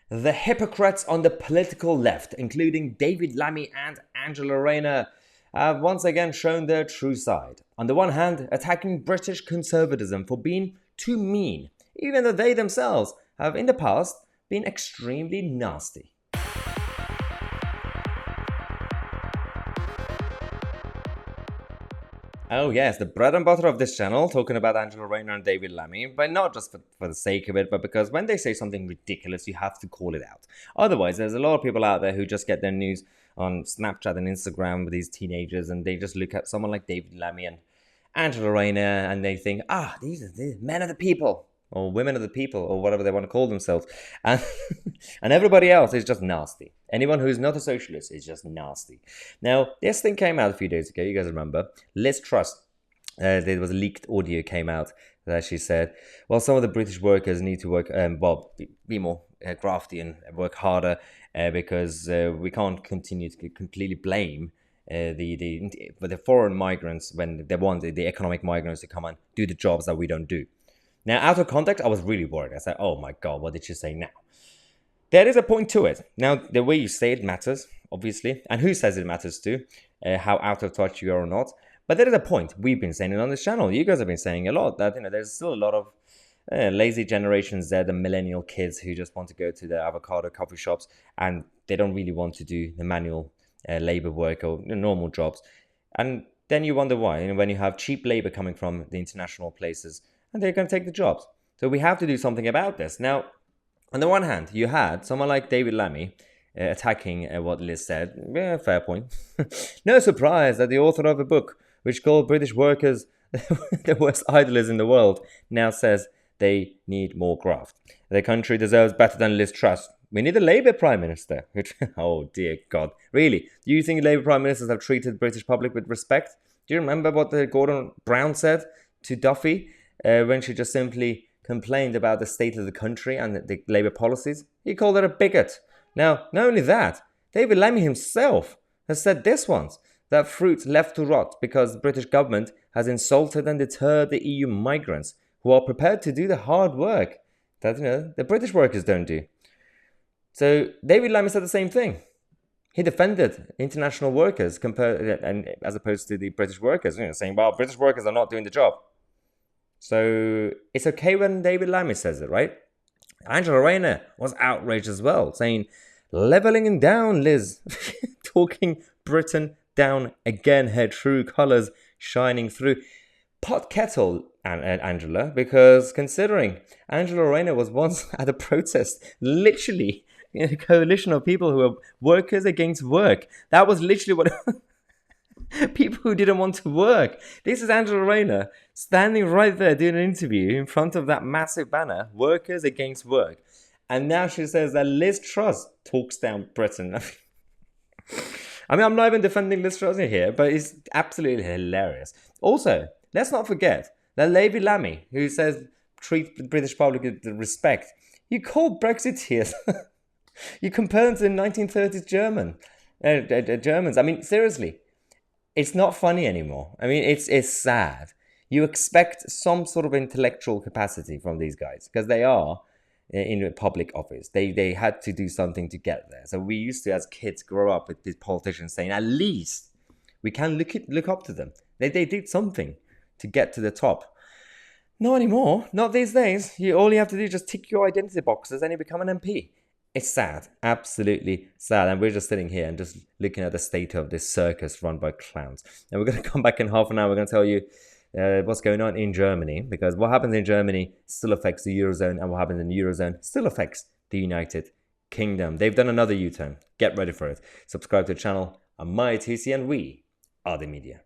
The hypocrites on the political left, including David Lammy and Angela Rayner, have once again shown their true side. On the one hand, attacking British conservatism for being too mean, even though they themselves have in the past been extremely nasty. Oh yes, the bread and butter of this channel, talking about Angela Rayner and David Lammy, but not just for the sake of it, but because when they say something ridiculous, you have to call it out. Otherwise, there's a lot of people out there who just get their news on Snapchat and Instagram with these teenagers, and they just look at someone like David Lammy and Angela Rayner, and they think, these are the men of the people, or women of the people, or whatever they want to call themselves, and and everybody else is just nasty. Anyone who's not a socialist is just nasty. Now, this thing came out a few days ago. You guys remember? Liz Truss. There was a leaked audio came out that she said, well, some of the British workers need to work, be more crafty and work harder because we can't continue to completely blame the foreign migrants when they want the economic migrants to come and do the jobs that we don't do. Now, out of context, I was really worried. I said, oh my God, what did she say now? There is a point to it. Now, the way you say it matters, obviously, and who says it matters too, how out of touch you are or not. But there is a point. We've been saying it on this channel. You guys have been saying a lot that there's still a lot of lazy generations there, the millennial kids who just want to go to the avocado coffee shops and they don't really want to do the manual labor work or normal jobs. And then you wonder why. When you have cheap labor coming from the international places and they're going to take the jobs. So we have to do something about this. Now, on the one hand, you had someone like David Lammy attacking what Liz said. Yeah, fair point. No surprise that the author of a book which called British workers the worst idlers in the world now says they need more graft. The country deserves better than Liz Truss. We need a Labour Prime Minister. Oh dear God. Really? Do you think Labour Prime Ministers have treated the British public with respect? Do you remember what Gordon Brown said to Duffy when she just simply complained about the state of the country and the Labour policies? He called her a bigot. Now, not only that, David Lammy himself has said this once, that fruit left to rot because the British government has insulted and deterred the EU migrants who are prepared to do the hard work that the British workers don't do. So David Lammy said the same thing. He defended international workers as opposed to the British workers, saying, well, British workers are not doing the job. So it's okay when David Lammy says it, right? Angela Rayner was outraged as well, saying, levelling down, Liz, talking Britain down again, her true colours shining through. Pot kettle, Angela, because considering Angela Rayner was once at a protest, literally in a coalition of people who were workers against work. That was literally what people who didn't want to work. This is Angela Rayner standing right there doing an interview in front of that massive banner, workers against work. And now she says that Liz Truss talks down Britain. I mean, I'm not even defending Liz Truss here, but it's absolutely hilarious. Also, let's not forget that David Lammy, who says treat the British public with respect, you call Brexiteers. You compare them to the 1930s Germans. I mean, seriously, it's not funny anymore. I mean, it's sad. You expect some sort of intellectual capacity from these guys because they are in a public office. They had to do something to get there. So we used to, as kids, grow up with these politicians saying, at least we can look up to them. They did something to get to the top. Not anymore. Not these days. All you have to do is just tick your identity boxes and you become an MP. It's sad. Absolutely sad. And we're just sitting here and just looking at the state of this circus run by clowns. And we're going to come back in half an hour. We're going to tell you what's going on in Germany, because what happens in Germany still affects the Eurozone, and what happens in the Eurozone still affects the United Kingdom. They've done another U-turn. Get ready for it. Subscribe to the channel. I'm Tousi, and we are the media.